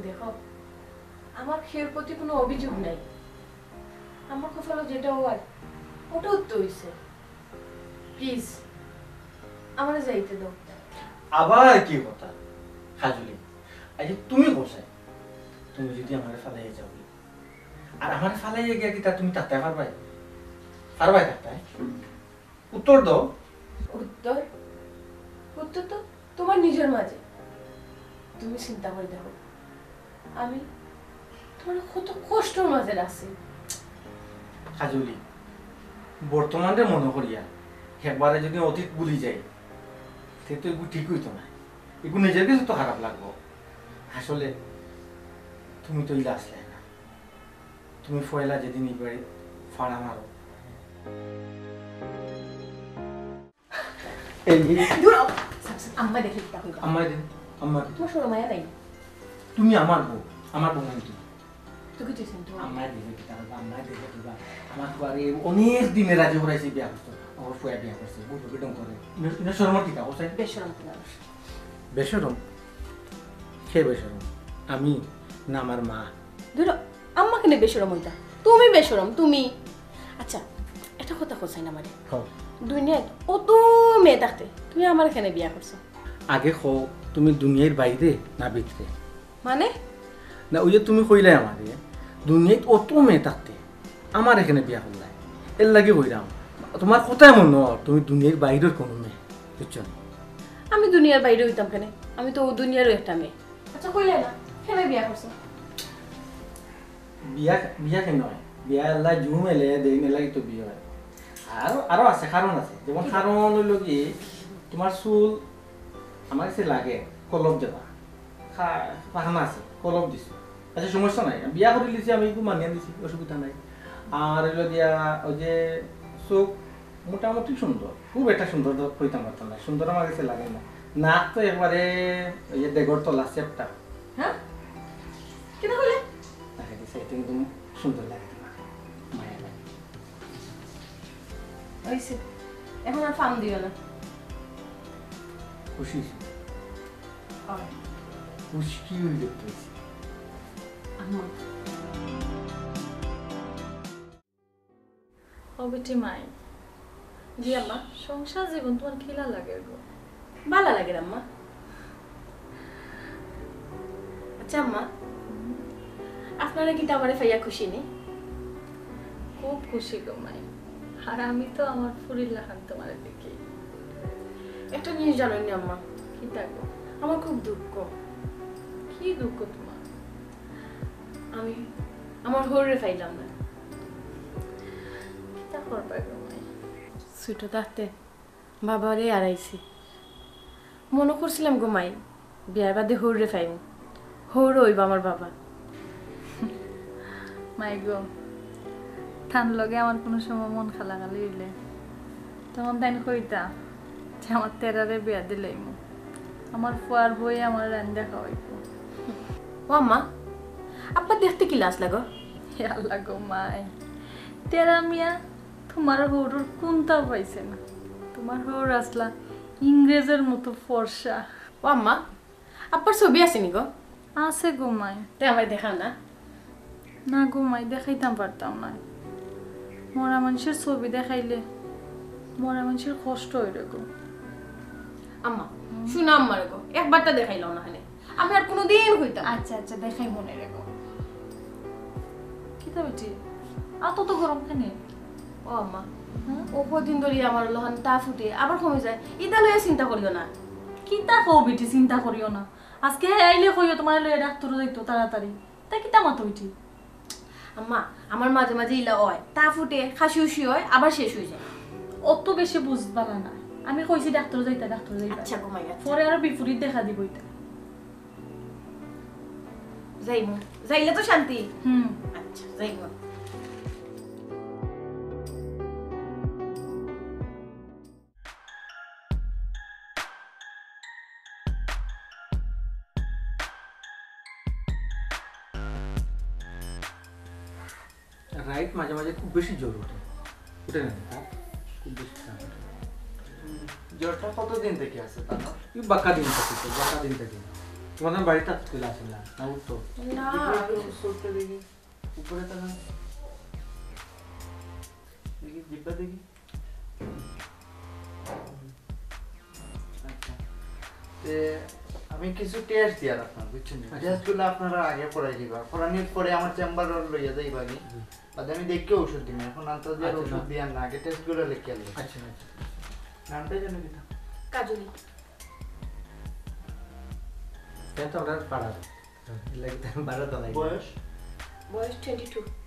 দেখো আমার খেয়ের প্রতি কোনো অভিযোগ নাই আমার কপালে যেটা হয় ওটাও তো হইছে প্লিজ আমারে যাইতে দাও আবার কি কথা কাজলি আজ তুমি বসাই তুমি যদি আমারে ফালাইয়ে যাও আর আমারে ফালাইয়ে গিয়া কি তা তুমি তাতে পারবাই তাতে উত্তর দাও উত্তর উত্তর তো তোমার নিজের মাঝে তুমি চিন্তা করে দেখো আমি তোমার কত কষ্টের মাঝে আছি কাজলি বর্তমানে মনে করিয়া একবারে যদি অতীত ভুলি যাই সে তো এগুলো ঠিক হইতো না এগুলো নিজের কাছে তো খারাপ লাগবো আসলে তুমি তো ইলা আসলে না তুমি ফয়লা যেদিন এবারে ফাড়া মারো আম্মা দেখে আমার দিন আমার তোমার সরো মায়া নাই তুমি আমার বউ নাই তুমি তুই কিছু চিন্তা আমার দেখে কি তাহলে আমার দেখে দিবা আমার বাড়ি অনেক দিনে রাজি করাইছে বিয়া করতে আমার ফুয়া বিয়া করছে বুঝো বেদম করে এটা শরম কি কাও সাই বেশরম মানুষ বেশরম সে বেশরম আমি না আমার মা ধরো আম্মা কেন বেশরম হইতা তুমি বেশরম তুমি আচ্ছা এটা কথা কইছাই না আমারে দুনিয়ায় অত মেয়ে থাকতে তুমি আমার এখানে বিয়া করছো আগে খো তুমি দুনিয়ার বাইরে না ভিতরে মানে না ওই যে তুমি কইলে আমারে দুনিয়ায় অত মেয়ে থাকতে আমার এখানে বিয়া করলাই এর লাগে কইরাম তোমার কথা এমন ন তুমি দুনিয়ার বাইরের কোনো মেয়ে বুঝছো আমি দুনিয়ার বাইরে হইতাম কেন আমি তো দুনিয়ারও একটা মেয়ে আচ্ছা কইলে না কেন বিয়া করছো বিয়া কেন হয় বিয়া আল্লাহ জুম এলে দেই নেলাগি তো বিয়া হয় আরো আছে কারণ আছে যেমন কারণ হইল কি তোমার চুল আমার কাছে লাগে কলম দেবা পাখানা আছে কলম দিছে আচ্ছা সমস্যা নাই বিয়া করে লিছি আমি একটু মানিয়ে দিছি অসুবিধা নাই আর হইল দিয়া ওই যে চোখ মোটামুটি সুন্দর খুব একটা সুন্দর হইতাম পারতাম না সুন্দর আমার কাছে লাগে না নাক তো একবারে ওই যে দেগর তলা চেপটা হ্যাঁ কেন হলে দেখা দিছে এটা কিন্তু সুন্দর লাগে তোমার মায়া লাগে হইছে এখন আর ফার্ম দিও না খুশি খুশি কি হয়ে দেখতে আম্মা অবিটি মাই জি আম্মা সংসার জীবন তোমার খিলা লাগে গো ভালো লাগে আম্মা আচ্ছা আম্মা আপনারা কি আমারে ফাইয়া খুশি নেই খুব খুশি গো মাই আর আমি তো আমার ফুরির লাখান তোমার দেখি একটা জিনিস জানেন না আম্মা কি থাকো আমার খুব দুঃখ কি দুঃখ তোমার আমি আমার হরে ফাইলাম না কিতা করবা গো মাই ছোট থাকতে বাবারে আড়াইছি মনে করছিলাম গো মাই বিয়ার বাদে হরে ফাইম হরে হইব আমার বাবা মাই গো ঠান লগে আমার কোনো সময় মন খালাখালি হইলে তখন তাই কইতা যে আমার তেরারে বিয়া দিলেই আমার ফুয়ার বই আমার রান্দা খাওয়াইব ও আম্মা আপনার দেখতে কি লাজ লাগো আল্লাহ গো মাই তেরা মিয়া তোমার হৌরুর কোনটাও পাইছে না তোমার হৌর আসলা ইংরেজের মতো ফর্সা ও আম্মা আপনার ছবি আছে নি গো আছে গো মাই তাই আমার দেখা না না গো মাই দেখাইতাম পারতাম না মরা মানুষের ছবি দেখাইলে মরা মানুষের কষ্ট হইরে গো আম্মা শুনা আম্মার গো একবারটা দেখাইলাম না হলে আমি আর কোনোদিন হইতাম আচ্ছা আচ্ছা দেখাই মনে রেখো কি বেটি আত তো গরম খানে ও আম্মা ও কদিন ধরে আমার লহান তা ফুটে আবার কমে যায় ইটা লইয়া চিন্তা করিও না কিতা কও বেটি চিন্তা করিও না আজকে আইলে কইও তোমার লইয়া ডাক্তার যাইতো তাড়াতাড়ি তাই কিতা মাতো বেটি আম্মা আমার মাঝে মাঝে ইলা হয় তা ফুটে খাসি উসি হয় আবার শেষ হয়ে যায় অত বেশি বুঝবা না আমি কইছি ডাক্তার যাইতা আচ্ছা ঘুমাই গেছে পরে আরো বিপরীত দেখা দিব এটা যাইমু যাইলে তো শান্তি হুম আচ্ছা যাইমু রাইট মাঝে মাঝে খুব বেশি জ্বর ওঠে উঠে না খুব বেশি খারাপ ওঠে জ্বরটা কতদিন থেকে আছে তাহলে বাঁকা দিন থেকে তোমাদের বাড়িতে চলে আসে না না উঠতো না চোখটা দেখি উপরে তাকান দেখি জিব্বা দেখি আচ্ছা আমি কিছু টেস্ট দিয়া রাখলাম বুঝছেন টেস্টগুলো আপনারা আগে পড়াই দিবা পড়ানোর পরে আমার চেম্বার লইয়া যাইবা নি বাদে আমি দেখে ওষুধ দিই এখন আন্তর্জাতিক ওষুধ দিয়া না আগে টেস্টগুলো লিখে আনবো আচ্ছা আচ্ছা নামটা জানো কি কাজলি কেন তো আমরা পাড়া লাগে বাড়া তো লাগে বয়স বয়স 22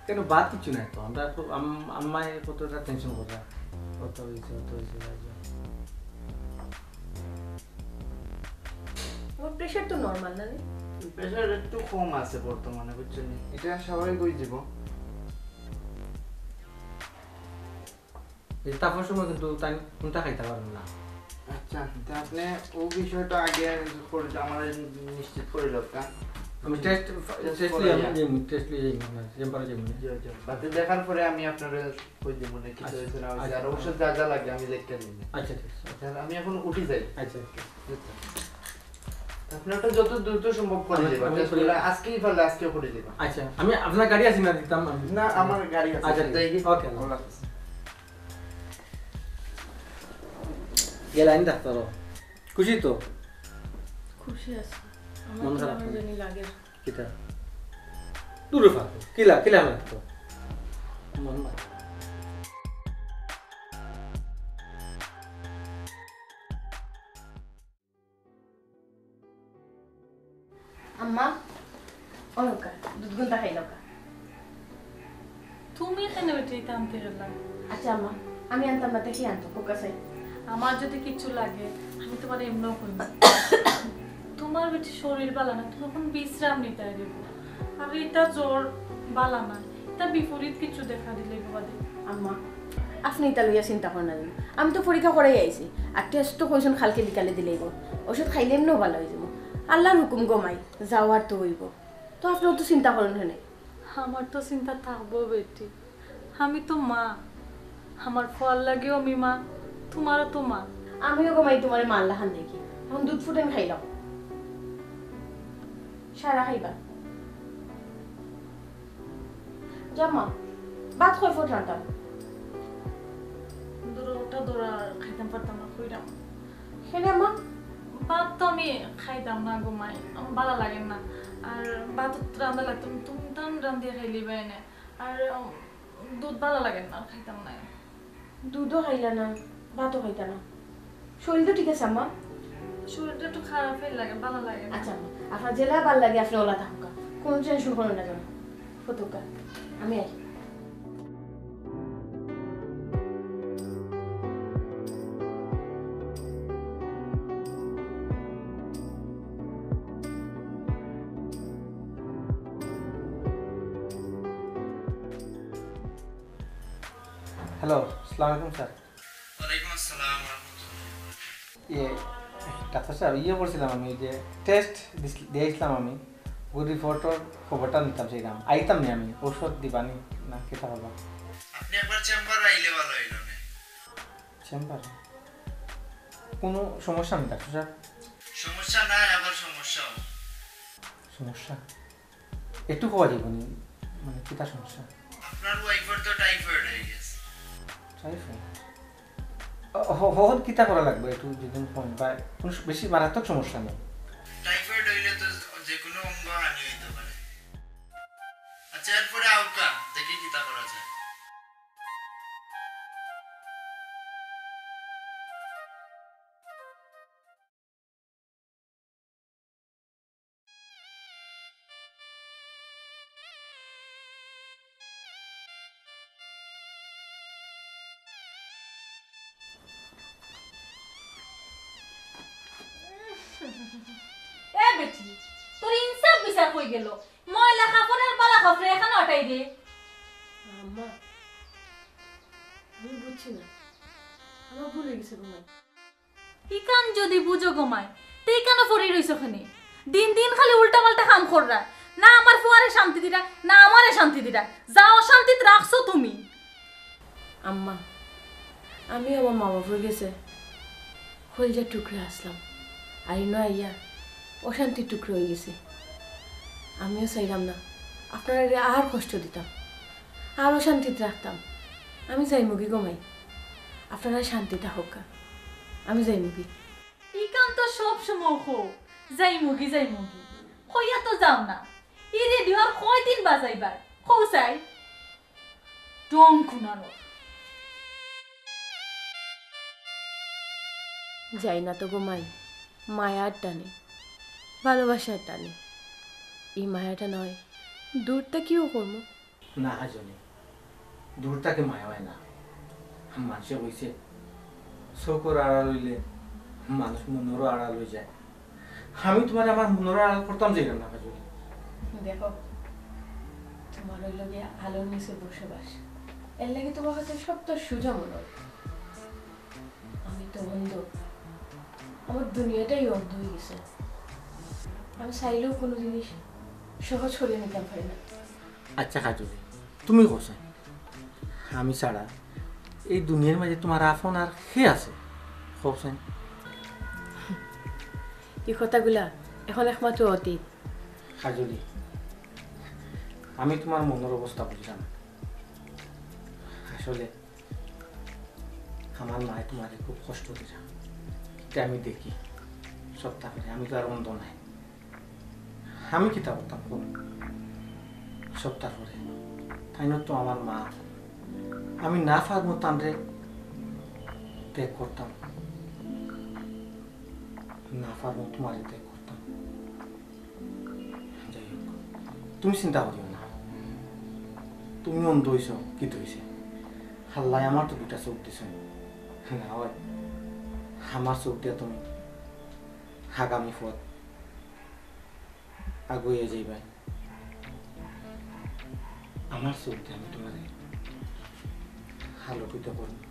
কেন বাদ কিছু নাই তো আমরা আম্মায় কতটা টেনশন করা কত হয়েছে ওর প্রেসার তো নরমাল না রে প্রেসার একটু কম আছে বর্তমানে বুঝছেন এটা স্বাভাবিক হয়ে যাব এই তারপর সময় কিন্তু তাই কোনটা খাইতে পারবেন না আচ্ছা তা আপনি ও বিষয়টা আগে করে আমার নিশ্চিত করে লোকটা আমি টেস্ট লিয়ে চেম্বারে যাই বাকি দেখার পরে আমি আপনারে কই দেব না কি হয়েছে না হয়েছে আর ওষুধ যা যা লাগে আমি লিখে দিই আচ্ছা ঠিক আছে তাহলে আমি এখন উঠি যাই আচ্ছা আপনারটা যত দ্রুত সম্ভব করে দিবা টেস্টগুলো আজকেই ফেলে আজকে করে দিবা আচ্ছা আমি আপনার গাড়ি আছে না দিতাম না আমার গাড়ি আছে আচ্ছা যাই ওকে আল্লাহ হাফেজ গেলাইন ডাক্তার খুশি তো খুশি আছে মন আমার খারাপ কেমন জানি লাগে কিটা দূরে ফাটো কিলা লাগতো মন ভালো আম্মা অলকা দুধ গুনটা খাই লকা তুমি কেন বেটি আনতে গেলাম আচ্ছা আম্মা আমি আনতাম না দেখি আনতো কোকাসাই আমার যদি কিছু লাগে আমি তোমার এমনও করি তোমার বেটি শরীর বালা না তুমি এখন বিশ্রাম নিতে দেব আর এটা জ্বর বালা না এটা বিপরীত কিছু দেখা দিলে বাদে আম্মা আপনি এটা লইয়া চিন্তা করেন না আমি তো পরীক্ষা করাই আইছি আর টেস্ট তো কইছেন কালকে বিকালে দিলেই গো ওষুধ খাইলে এমনিও ভালো হয়ে যাব আল্লাহর হুকুম গমাই যাওয়ার তো হইব তো আপনিও তো চিন্তা করেন হেনে আমার তো চিন্তা থাকবো বেটি আমি তো মা আমার ফল লাগেও আমি মা তোমারও তো মা আমিও গমাই তোমার মা আল্লাহ হান দেখি এখন দুধ ফুটেন খাইলাম সারা খাইবা জামা ভাত কই ফুট রান্তাম ওটা দৌড়া খাইতাম পারতাম না কইরাম সেনে আম্মা ভাত তো আমি খাইতাম না ঘুমাই আমার ভালো লাগে না আর ভাত রান্না লাগতাম তুমি টান রান্ধিয়ে খাইলি বাইনে আর দুধ ভালো লাগে না খাইতাম না দুধও খাইলা না ভাতও খাইতা না শরীর তো ঠিক আছে আম্মা শরীরটা একটু খারাপই লাগে ভালো লাগে না আচ্ছা আম্মা আপনার জেলা ভাল লাগে আপনি ওলা থাকুকা কোনো টেনশন করেন না জানো ফতুকা আমি আই হ্যালো আসসালামু আলাইকুম স্যার ওয়ালাইকুম আসসালাম ওয়া রাহমাতুল্লাহ ইয়ে ডাক্তার স্যার বলছিলাম আমি যে টেস্ট দিয়েছিলাম আমি ওই রিপোর্টর খবরটা নিতাম সেইরাম আইতাম নি আমি ওষুধ দিবানি না কেটা হলো আপনি একবার চেম্বার আইলে ভালো হইলো না চেম্বার কোনো সমস্যা নেই ডাক্তার স্যার সমস্যা নাই আবার সমস্যাও সমস্যা একটু হওয়া যাবে নি মানে কেটা সমস্যা আপনার ওয়াইফের তো টাইফয়েড হয়ে গেছে টাইফয়েড হল কিতা করা লাগবে একটু যদি ফোন বা কোনো বেশি মারাত্মক সমস্যা নেই টাইফয়েড হইলে তো যে কোনো অঙ্গ হানি হইতে পারে আচ্ছা এরপরে আউকা দেখি কিতা করা যায় এ বেটি তোর ইনসাফ বিচার কই গেল ময়লা কাপড়ের বালা কাপড় এখানে হটাই দে আম্মা আমি বুঝছি না আমার ভুল হয়ে গেছে ঘুমাই ইকান যদি বুঝো গমায় তুই কেন পড়ে রইছ ওখানে দিন দিন খালি উল্টা পাল্টা কাম কররা না আমার ফুয়ারে শান্তি দিরা না আমারে শান্তি দিরা যা অশান্তিতে রাখছো তুমি আম্মা আমি আমার মা বাবার গেছে কলজার টুকরে আসলাম আর ইনো আইয়া অশান্তির টুকরো হয়ে গেছে আমিও চাইলাম না আপনারা আর কষ্ট দিতাম আর অশান্তিতে রাখতাম আমি যাই মুগি গমাই আপনারা শান্তিটা হোক আমি যাই মুগি ইকান তো সব সময় হো যাই মুগি হইয়া তো যাও না ই রেডিও আর কয়দিন বাজাইবার হো চাই টং খুনানো যাই না তো গোমাই মায়ার টানে ভালোবাসার টানে এই মায়াটা নয় দূরটা কিও করবো না হাজনি দূরটাকে মায়া হয় না মানুষে কইছে চকুর আড়াল হইলে মানুষ মনেরও আড়াল হয়ে যায় আমি তোমার আমার মনেরও আড়াল করতাম যাইলাম না হাজনি দেখো তোমার ওই লগে আলোর নিচে বসবাস এর লাগে তোমার কাছে সব তো সোজা মনে হয় আমি তো অন্ধ আমার দুনিয়াটাই অন্ধ হয়ে গেছে আমি চাইলেও কোনো জিনিস সহজ করে নিতে পারি না আচ্ছা কাজলি তুমি কোসে আমি ছাড়া এই দুনিয়ার মাঝে তোমার আপন আর কে আছে কোসেন এই কথাগুলা এখন একমাত্র অতীত কাজলি আমি তোমার মনের অবস্থা বুঝলাম আসলে আমার মায়ে তোমার খুব কষ্ট দিলাম এটা আমি দেখি সপ্তাহ করে আমি তো আর অন্ধ নাই আমি কিতা করতাম কোন সপ্তাহ করে তাই না তো আমার মা আমি না পারবো তানরে ত্যাগ করতাম না পারবো তোমার ত্যাগ করতাম যাই হোক তুমি চিন্তা করিও না তুমি অন্ধ হইছ কি হয়েছে হাল্লাই আমার তো দুটা চোখ দিছ না হয় আমার চোখ দিয়া তুমি আগামী পথ আগুয়ে যাইবাই আমার চোখ দিয়ে আমি তোমার আলোকিত করব